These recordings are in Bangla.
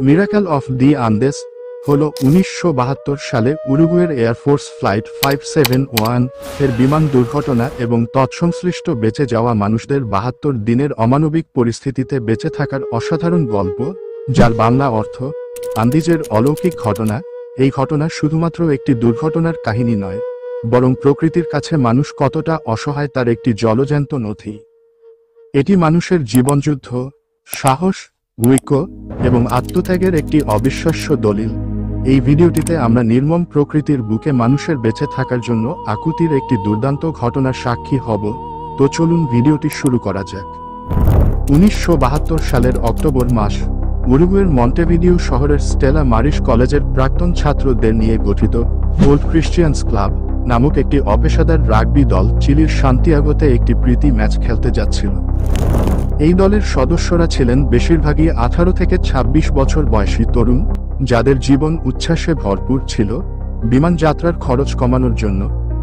মিরাকেল অফ দি আন্দেস হল 1972 সালে উরুগুয়ের এয়ারফোর্স ফ্লাইট 571 এর বিমান দুর্ঘটনা এবং তৎসংশ্লিষ্ট বেঁচে যাওয়া মানুষদের 72 দিনের অমানবিক পরিস্থিতিতে বেঁচে থাকার অসাধারণ গল্প, যার বাংলা অর্থ আন্দিজের অলৌকিক ঘটনা। এই ঘটনা শুধুমাত্র একটি দুর্ঘটনার কাহিনী নয়, বরং প্রকৃতির কাছে মানুষ কতটা অসহায় তার একটি জলজ্যান্ত নথি। এটি মানুষের জীবনযুদ্ধ, সাহস, ঐক্য এবং আত্মত্যাগের একটি অবিশ্বাস্য দলিল। এই ভিডিওটিতে আমরা নির্মম প্রকৃতির বুকে মানুষের বেঁচে থাকার জন্য আকুতির একটি দুর্দান্ত ঘটনার সাক্ষী হব। তো চলুন ভিডিওটি শুরু করা যাক। 1972 সালের অক্টোবর মাস, উরুগুয়ের মন্টেভিডিও শহরের স্টেলা মারিস কলেজের প্রাক্তন ছাত্রদের নিয়ে গঠিত ওল্ড ক্রিশ্চিয়ানস ক্লাব নামক একটি অপেশাদার রাগবি দল চিলির সান্তিয়াগোতে একটি প্রীতি ম্যাচ খেলতে যাচ্ছিল। এই দলের সদস্যরা ছিলেন বেশিরভাগই 18 থেকে 26 বছর বয়সী তরুণ, যাদের জীবন উচ্ছ্বাসে ভরপুর ছিল। বিমান যাত্রার খরচ কমানোর জন্য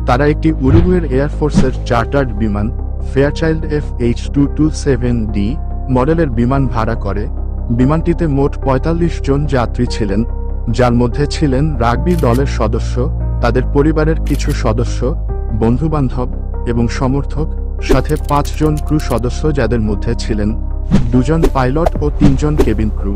তারা একটি উরুগুয়ের এয়ারফোর্সের চার্টার্ড বিমান ফেয়ারচাইল্ড FH227D মডেলের বিমান ভাড়া করে। বিমানটিতে মোট 45 জন যাত্রী ছিলেন, যার মধ্যে ছিলেন রাগবি দলের সদস্য, তাদের পরিবারের কিছু সদস্য, বন্ধুবান্ধব এবং সমর্থক, সাথে 5 জন ক্রু সদস্য, যাদের মধ্যে ছিলেন 2 জন পাইলট ও 3 জন কেবিন ক্রু।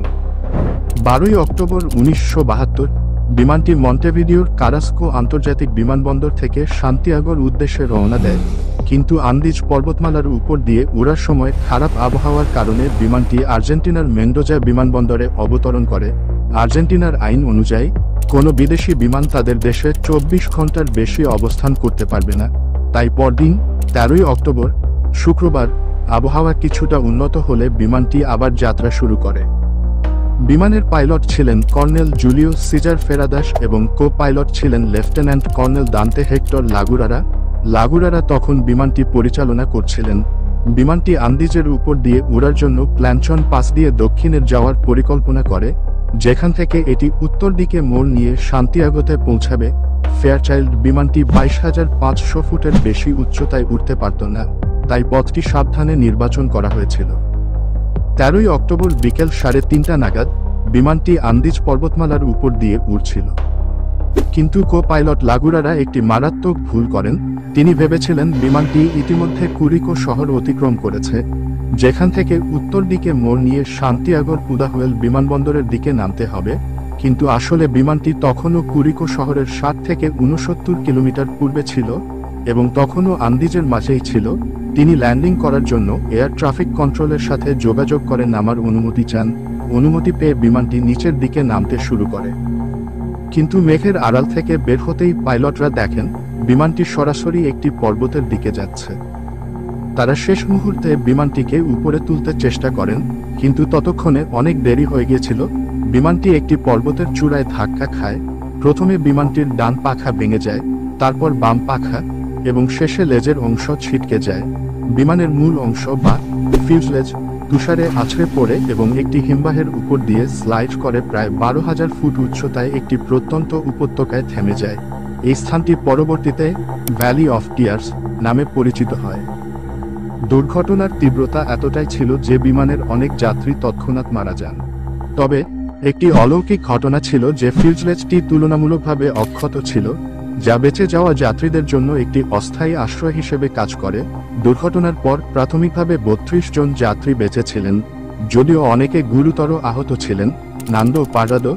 12 অক্টোবর 1972 বিমানটি মন্টেভিডিওর কারাস্কো আন্তর্জাতিক বিমানবন্দর থেকে সান্তিয়াগোর উদ্দেশ্যে রওনা দেয়, কিন্তু আন্দিজ পর্বতমালার উপর দিয়ে উড়ার সময় খারাপ আবহাওয়ার কারণে বিমানটি আর্জেন্টিনার মেন্ডোজা বিমানবন্দরে অবতরণ করে। আর্জেন্টিনার আইন অনুযায়ী কোনো বিদেশি বিমান তাদের দেশে 24 ঘন্টার বেশি অবস্থান করতে পারবে না। তাই পরদিন 13 অক্টোবর শুক্রবার আবহাওয়া কিছুটা উন্নত হলে বিমানটি আবার যাত্রা শুরু করে। বিমানের পাইলট ছিলেন কর্নেল জুলিও সিজার ফেরাদাস এবং কো পাইলট ছিলেন লেফটেন্যান্ট কর্নেল দান্তে হেক্টর লাগুরারা তখন বিমানটি পরিচালনা করছিলেন। বিমানটি আন্দিজের উপর দিয়ে উড়ার জন্য প্ল্যানচন পাস দিয়ে দক্ষিণের যাওয়ার পরিকল্পনা করে, যেখান থেকে এটি উত্তর দিকে মোড় নিয়ে সান্তিয়াগোতে পৌঁছাবে। ফেয়ারচাইল্ড বিমানটি 22,500 ফুটের বেশি উচ্চতায় উঠতে পারত না, তাই পথটি সাবধানে নির্বাচন করা হয়েছিল। 13 অক্টোবর বিকেল 3:30 নাগাদ বিমানটি আন্দিজ পর্বতমালার উপর দিয়ে উড়ছিল, কিন্তু কো পাইলট লাগুরারা একটি মারাত্মক ভুল করেন। তিনি ভেবেছিলেন বিমানটি ইতিমধ্যে কুরিকো শহর অতিক্রম করেছে, যেখান থেকে উত্তর দিকে মোড় নিয়ে সান্তিয়াগোর পুদাহুয়েল বিমানবন্দরের দিকে নামতে হবে, কিন্তু আসলে বিমানটি তখনও কুরিকো শহরের 60 থেকে 69 কিলোমিটার পূর্বে ছিল এবং তখনও আন্দিজের মাঝেই ছিল। তিনি ল্যান্ডিং করার জন্য এয়ার ট্রাফিক কন্ট্রোলের সাথে যোগাযোগ করে নামার অনুমতি চান। অনুমতি পেয়ে বিমানটি নিচের দিকে নামতে শুরু করে, কিন্তু মেঘের আড়াল থেকে বের হতেই পাইলটরা দেখেন বিমানটি সরাসরি একটি পর্বতের দিকে যাচ্ছে। তারা শেষ মুহূর্তে বিমানটিকে উপরে তুলতে চেষ্টা করেন, কিন্তু ততক্ষণে অনেক দেরি হয়ে গিয়েছিল। বিমানটি একটি পর্বতের চূড়ায় ধাক্কা খায়। প্রথমে বিমানটির ডান পাখা ভেঙে যায়, তারপর বাম পাখা এবং শেষে লেজের অংশ ছিটকে যায়। বিমানের মূল অংশ বা ফিউজলেজ তুষারে আছড়ে পড়ে এবং একটি হিমবাহের উপর দিয়ে স্লাইড করে প্রায় 12,000 ফুট উচ্চতায় একটি প্রত্যন্ত উপত্যকায় থেমে যায়। এই স্থানটি পরবর্তীতে ভ্যালি অফ টিয়ার্স নামে পরিচিত হয়। দুর্ঘটনার তীব্রতা এতটাই ছিল যে বিমানের অনেক যাত্রী তৎক্ষণাৎ মারা যান। তবে একটি অলৌকিক ঘটনা ছিল যে ফিউজলেজটি তুলনামূলকভাবে অক্ষত ছিল, যা বেঁচে যাওয়া যাত্রীদের জন্য একটি অস্থায়ী আশ্রয় হিসেবে কাজ করে। দুর্ঘটনার পর প্রাথমিকভাবে 32 জন যাত্রী বেঁচে ছিলেন, যদিও অনেকে গুরুতর আহত ছিলেন। নান্দো পারাদো,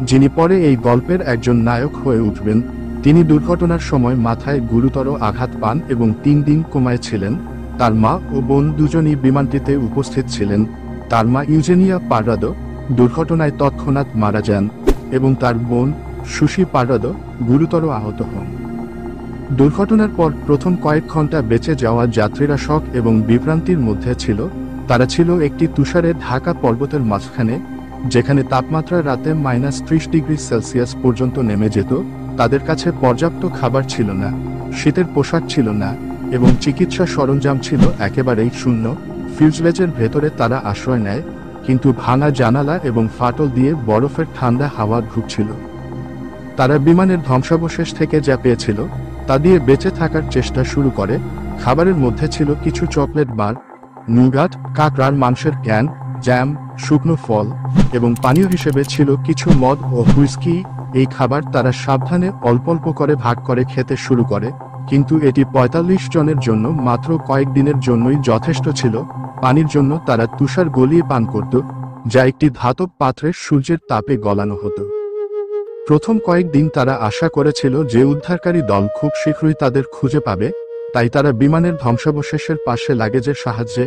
যিনি পরে এই গল্পের একজন নায়ক হয়ে উঠবেন, তিনি দুর্ঘটনার সময় মাথায় গুরুতর আঘাত পান এবং 3 দিন কোমায় ছিলেন। তার মা ও বোন দুজনই বিমানটিতে উপস্থিত ছিলেন। তার মা ইউজেনিয়া পারাদো দুর্ঘটনায় তৎক্ষণাৎ মারা যান এবং তার বোন সুশি পারাদো গুরুতর আহত হন। দুর্ঘটনার পর প্রথম কয়েক ঘন্টা বেঁচে যাওয়া যাত্রীরা শক এবং বিভ্রান্তির মধ্যে ছিল। তারা ছিল একটি তুষারে ঢাকা পর্বতের মাঝখানে, যেখানে তাপমাত্রা রাতে -30 ডিগ্রি সেলসিয়াস পর্যন্ত নেমে যেত। তাদের কাছে পর্যাপ্ত খাবার ছিল না, শীতের পোশাক ছিল না এবং চিকিৎসা সরঞ্জাম ছিল একেবারেই শূন্য। ফিউজলেজের ভেতরে তারা আশ্রয় নেয়, কিন্তু ভাঙা জানালা এবং ফাটল দিয়ে বরফের ঠান্ডা হাওয়া ঢুকছিল। তারা বিমানের ধ্বংসাবশেষ থেকে যা পেয়েছিল তা দিয়ে বেঁচে থাকার চেষ্টা শুরু করে। খাবারের মধ্যে ছিল কিছু চকলেট বার, নুগাট, কাঁকড়ার মাংসের ক্যান জ্যাম, শুকনো ফল এবং পানীয় হিসেবে ছিল কিছু মদ ও হুইস্কি। এই খাবার তারা সাবধানে অল্প অল্প করে ভাগ করে খেতে শুরু করে, কিন্তু এটি ৪৫ জনের জন্য মাত্র কয়েকদিনের জন্যই যথেষ্ট ছিল। পানির জন্য তারা তুষার গলিয়ে পান করত, যা একটি ধাতব পাত্রে সূর্যের তাপে গলানো হতো। প্রথম কয়েকদিন তারা আশা করেছিল যে উদ্ধারকারী দল খুব শীঘ্রই তাদের খুঁজে পাবে, তাই তারা বিমানের ধ্বংসাবশেষের পাশে লাগেজের সাহায্যে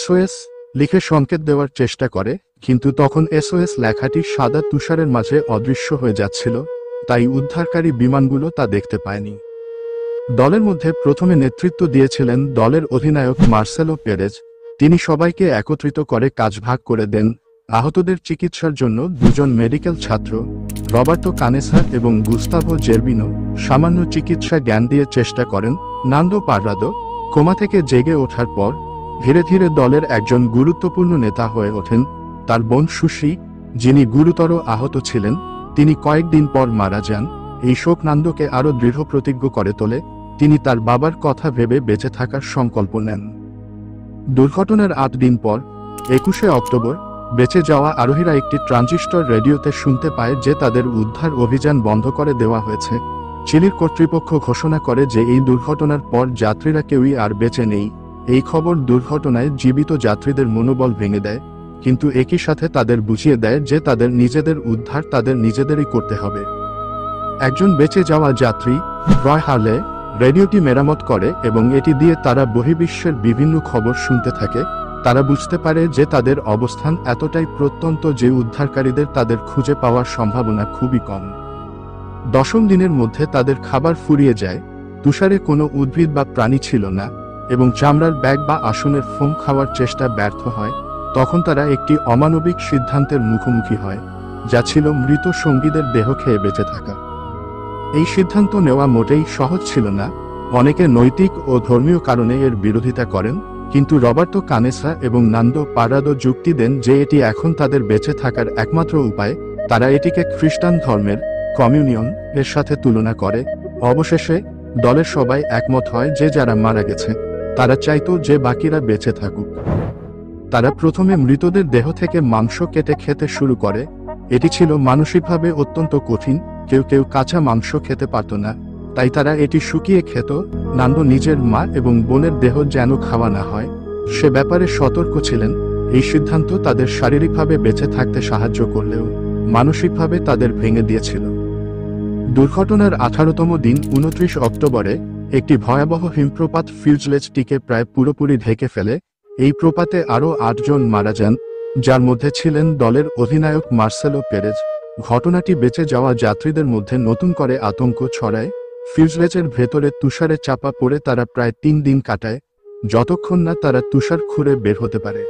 SOS লিখে সংকেত দেওয়ার চেষ্টা করে, কিন্তু তখন SOS লেখাটি সাদা তুষারের মাঝে অদৃশ্য হয়ে যাচ্ছিল, তাই উদ্ধারকারী বিমানগুলো তা দেখতে পায়নি। দলের মধ্যে প্রথমে নেতৃত্ব দিয়েছিলেন দলের অধিনায়ক মার্সেলো পেরেজ। তিনি সবাইকে একত্রিত করে কাজ ভাগ করে দেন। আহতদের চিকিৎসার জন্য দুজন মেডিকেল ছাত্র, রবার্তো কানেসা এবং গুস্তাভো জেরবিনো, সামান্য চিকিৎসা জ্ঞান দিয়ে চেষ্টা করেন। নান্দো পাররাদো কোমা থেকে জেগে ওঠার পর ধীরে ধীরে দলের একজন গুরুত্বপূর্ণ নেতা হয়ে ওঠেন। তার বোন সুশি, যিনি গুরুতর আহত ছিলেন, তিনি কয়েকদিন পর মারা যান। এই শোক নান্দোকে আরও দৃঢ় প্রতিজ্ঞ করে তোলে। তিনি তার বাবার কথা ভেবে বেঁচে থাকার সংকল্প নেন। দুর্ঘটনার ৮ দিন পর ২১শে অক্টোবর বেঁচে যাওয়া আরোহীরা একটি ট্রানজিস্টর রেডিওতে শুনতে পায় যে তাদের উদ্ধার অভিযান বন্ধ করে দেওয়া হয়েছে। চিলির কর্তৃপক্ষ ঘোষণা করে যে এই দুর্ঘটনার পর যাত্রীরা কেউই আর বেঁচে নেই। এই খবর দুর্ঘটনায় জীবিত যাত্রীদের মনোবল ভেঙে দেয়, কিন্তু একই সাথে তাদের বুঝিয়ে দেয় যে তাদের নিজেদের উদ্ধার তাদের নিজেদেরই করতে হবে। একজন বেঁচে যাওয়া যাত্রী, রয় হার্লে, রেডিওটি মেরামত করে এবং এটি দিয়ে তারা বহির্বিশ্বের বিভিন্ন খবর শুনতে থাকে। তারা বুঝতে পারে যে তাদের অবস্থান এতটাই প্রত্যন্ত যে উদ্ধারকারীদের তাদের খুঁজে পাওয়ার সম্ভাবনা খুবই কম। ১০ম দিনের মধ্যে তাদের খাবার ফুরিয়ে যায়, তুষারে কোনো উদ্ভিদ বা প্রাণী ছিল না এবং চামড়ার ব্যাগ বা আসনের ফোম খাওয়ার চেষ্টা ব্যর্থ হয়। তখন তারা একটি অমানবিক সিদ্ধান্তের মুখোমুখি হয়, যা ছিল মৃত সঙ্গীদের দেহ খেয়ে বেঁচে থাকা। এই সিদ্ধান্ত নেওয়া মোটেই সহজ ছিল না। অনেকে নৈতিক ও ধর্মীয় কারণে এর বিরোধিতা করেন, কিন্তু রবার্তো কানেসা এবং নান্দো পাররাদো যুক্তি দেন যে এটি এখন তাদের বেঁচে থাকার একমাত্র উপায়। তারা এটিকে খ্রিস্টান ধর্মের কমিউনিয়ন এর সাথে তুলনা করে। অবশেষে দলের সবাই একমত হয় যে যারা মারা গেছে তারা চাইতো যে বাকিরা বেঁচে থাকুক। তারা প্রথমে মৃতদের দেহ থেকে মাংস কেটে খেতে শুরু করে। এটি ছিল মানসিকভাবে অত্যন্ত কঠিন। কেউ কেউ কাঁচা মাংস খেতে পারত না, তাই তারা এটি শুকিয়ে খেত। নান্দো নিজের মা এবং বোনের দেহ যেন খাওয়া না হয় সে ব্যাপারে সতর্ক ছিলেন। এই সিদ্ধান্ত তাদের শারীরিকভাবে বেঁচে থাকতে সাহায্য করলেও মানসিকভাবে তাদের ভেঙে দিয়েছিল। দুর্ঘটনার 18তম দিন 29 অক্টোবরে একটি ভয়াবহ হিমপ্রপাত ফিউজলেজটিকে প্রায় পুরোপুরি ঢেকে ফেলে। এই প্রপাতে আরও 8 জন মারা যান, যার মধ্যে ছিলেন দলের অধিনায়ক মার্সেলো পেরেজ। ঘটনাটি বেঁচে যাওয়া যাত্রীদের মধ্যে নতুন করে আতঙ্ক ছড়ায়। ফিউজলেজের ভেতরে তুষারে চাপা পড়ে তারা প্রায় 3 দিন কাটায়, যতক্ষণ না তারা তুষার খুঁড়ে বের হতে পারে।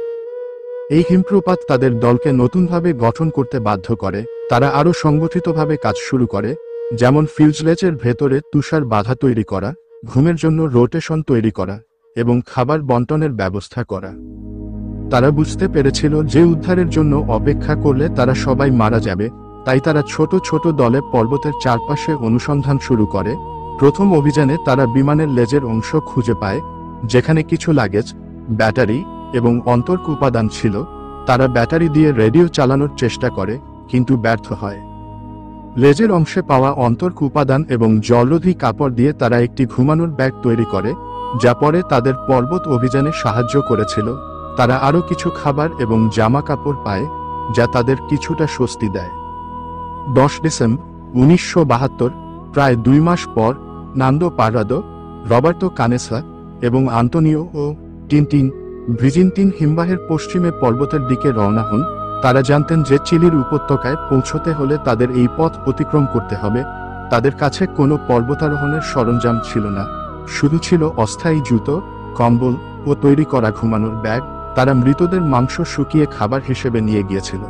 এই হিমপ্রপাত তাদের দলকে নতুনভাবে গঠন করতে বাধ্য করে। তারা আরও সংগঠিতভাবে কাজ শুরু করে, যেমন ফিউজলেজের ভেতরে তুষার বাধা তৈরি করা, ঘুমের জন্য রোটেশন তৈরি করা এবং খাবার বন্টনের ব্যবস্থা করা। তারা বুঝতে পেরেছিল যে উদ্ধারের জন্য অপেক্ষা করলে তারা সবাই মারা যাবে, তাই তারা ছোট ছোট দলে পর্বতের চারপাশে অনুসন্ধান শুরু করে। প্রথম অভিযানে তারা বিমানের লেজের অংশ খুঁজে পায়, যেখানে কিছু লাগেজ, ব্যাটারি এবং অন্তর্ক উপাদান ছিল। তারা ব্যাটারি দিয়ে রেডিও চালানোর চেষ্টা করে, কিন্তু ব্যর্থ হয়। লেজের অংশে পাওয়া অন্তর্ক উপাদান এবং জলরোধী কাপড় দিয়ে তারা একটি ঘুমানোর ব্যাগ তৈরি করে, যা পরে তাদের পর্বত অভিযানে সাহায্য করেছিল। তারা আরও কিছু খাবার এবং জামা কাপড় পায়, যা তাদের কিছুটা স্বস্তি দেয়। 10 ডিসেম্বর 1972, প্রায় 2 মাস পর, নান্দো পাররাদো, রবার্তো কানেসা এবং আন্তোনিও ও টিনটিন ব্রিজিন্টিন হিমবাহের পশ্চিমে পর্বতের দিকে রওনা হন। তারা জানতেন যে চিলির উপত্যকায় পৌঁছতে হলে তাদের এই পথ অতিক্রম করতে হবে। তাদের কাছে কোনো পর্বতারোহণের সরঞ্জাম ছিল না, শুধু ছিল অস্থায়ী জুতো, কম্বল ও তৈরি করা ঘুমানোর ব্যাগ। তারা মৃতদের মাংস শুকিয়ে খাবার হিসেবে নিয়ে গিয়েছিল।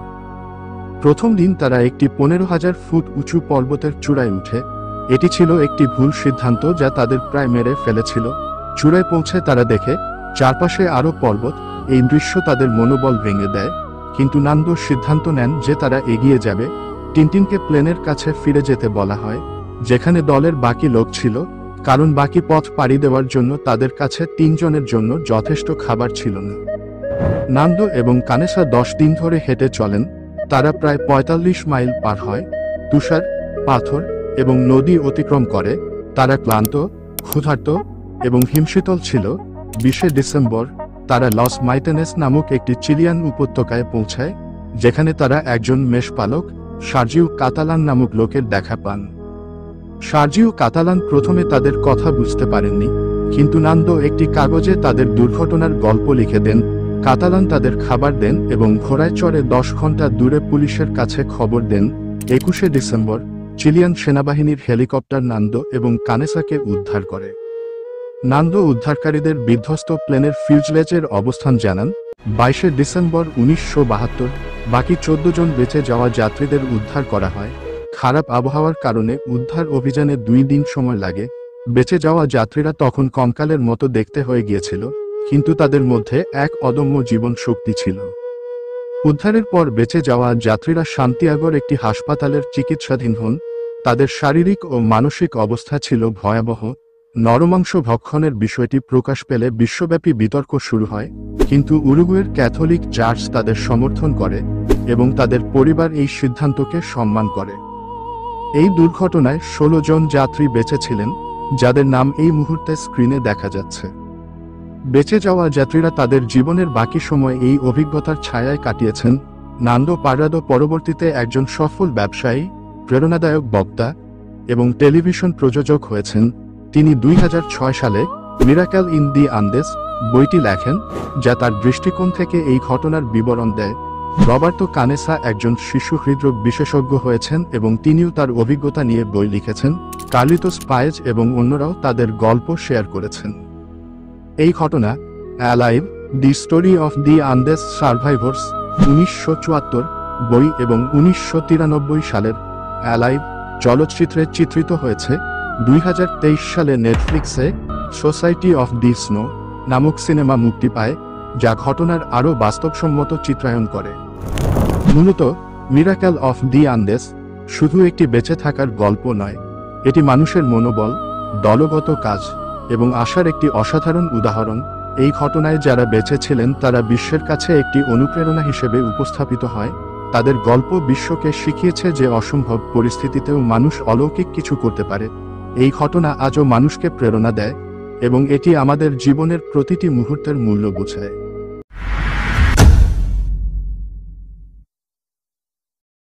প্রথম দিন তারা একটি 15,000 ফুট উঁচু পর্বতের চূড়ায় উঠে। এটি ছিল একটি ভুল সিদ্ধান্ত যা তাদের প্রায় মেরে ফেলেছিল। চূড়ায় পৌঁছে তারা দেখে চারপাশে আরও পর্বত। এই দৃশ্য তাদের মনোবল ভেঙে দেয়, কিন্তু নান্দো সিদ্ধান্ত নেন যে তারা এগিয়ে যাবে। টিনটিনকে প্লেনের কাছে ফিরে যেতে বলা হয়, যেখানে দলের বাকি লোক ছিল, কারণ বাকি পথ পাড়ি দেওয়ার জন্য তাদের কাছে 3 জনের জন্য যথেষ্ট খাবার ছিল না। নান্দো এবং কানেসা 10 দিন ধরে হেঁটে চলেন। তারা প্রায় 45 মাইল পার হয়, তুষার, পাথর এবং নদী অতিক্রম করে। তারা ক্লান্ত, ক্ষুধার্ত এবং হিমশীতল ছিল। 20 ডিসেম্বর তারা লস মাইটেনেস নামক একটি চিলিয়ান উপত্যকায় পৌঁছায়, যেখানে তারা একজন মেষপালক, সার্জিও কাতালান নামক লোকের দেখা পান। সার্জিও কাতালান প্রথমে তাদের কথা বুঝতে পারেননি, কিন্তু নান্দো একটি কাগজে তাদের দুর্ঘটনার গল্প লিখে দেন। কাতালান তাদের খাবার দেন এবং ঘোড়ায় চড়ে 10 ঘন্টা দূরে পুলিশের কাছে খবর দেন। 21 ডিসেম্বর চিলিয়ান সেনাবাহিনীর হেলিকপ্টার নান্দো এবং কানেসাকে উদ্ধার করে। নান্দো উদ্ধারকারীদের বিধ্বস্ত প্লেনের ফিউজলেজের অবস্থান জানান। 22 ডিসেম্বর 1972 বাকি 14 জন বেঁচে যাওয়া যাত্রীদের উদ্ধার করা হয়। খারাপ আবহাওয়ার কারণে উদ্ধার অভিযানে 2 দিন সময় লাগে। বেঁচে যাওয়া যাত্রীরা তখন কঙ্কালের মতো দেখতে হয়ে গিয়েছিল, কিন্তু তাদের মধ্যে এক অদম্য জীবন শক্তি ছিল। উদ্ধারের পর বেঁচে যাওয়া যাত্রীরা সান্তিয়াগোর একটি হাসপাতালের চিকিৎসাধীন হন। তাদের শারীরিক ও মানসিক অবস্থা ছিল ভয়াবহ। নরমাংস ভক্ষণের বিষয়টি প্রকাশ পেলে বিশ্বব্যাপী বিতর্ক শুরু হয়, কিন্তু উরুগুয়ের ক্যাথলিক চার্চ তাদের সমর্থন করে এবং তাদের পরিবার এই সিদ্ধান্তকে সম্মান করে। এই দুর্ঘটনায় 16 জন যাত্রী বেঁচে ছিলেন, যাদের নাম এই মুহূর্তে স্ক্রিনে দেখা যাচ্ছে। বেঁচে যাওয়া যাত্রীরা তাদের জীবনের বাকি সময় এই অভিজ্ঞতার ছায়ায় কাটিয়েছেন। নান্দো পারাদো পরবর্তীতে একজন সফল ব্যবসায়ী, প্রেরণাদায়ক বক্তা এবং টেলিভিশন প্রযোজক হয়েছেন। তিনি 2006 সালে মিরাকেল ইন দি আন্দেস বইটি লেখেন, যা তার দৃষ্টিকোণ থেকে এই ঘটনার বিবরণ দেয়। রবার্তো কানেসা একজন শিশু হৃদরোগ বিশেষজ্ঞ হয়েছেন এবং তিনিও তার অভিজ্ঞতা নিয়ে বই লিখেছেন। কার্লিটোস পায়েজ এবং অন্যরাও তাদের গল্প শেয়ার করেছেন। এই ঘটনা alive, the story of the Andreas survivors 1974 বই এবং 1993 সালের অ্যালাইভ চলচ্চিত্রে চিত্রিত হয়েছে। 2023 সালে নেটফ্লিক্সে সোসাইটি অফ দি স্নো নামক সিনেমা মুক্তি পায়, যা ঘটনার আরও বাস্তবসম্মত চিত্রায়ন করে। মূলত মিরাকেল অফ দি আন্দেস শুধু একটি বেঁচে থাকার গল্প নয়, এটি মানুষের মনোবল, দলগত কাজ এবং আশার একটি অসাধারণ উদাহরণ। এই ঘটনায় যারা বেঁচে ছিলেন তারা বিশ্বের কাছে একটি অনুপ্রেরণা হিসেবে উপস্থাপিত হয়। তাদের গল্প বিশ্বকে শিখিয়েছে যে অসম্ভব পরিস্থিতিতেও মানুষ অলৌকিক কিছু করতে পারে। এই ঘটনা আজও মানুষকে প্রেরণা দেয় এবং এটি আমাদের জীবনের প্রতিটি মুহূর্তের মূল্য বোঝায়।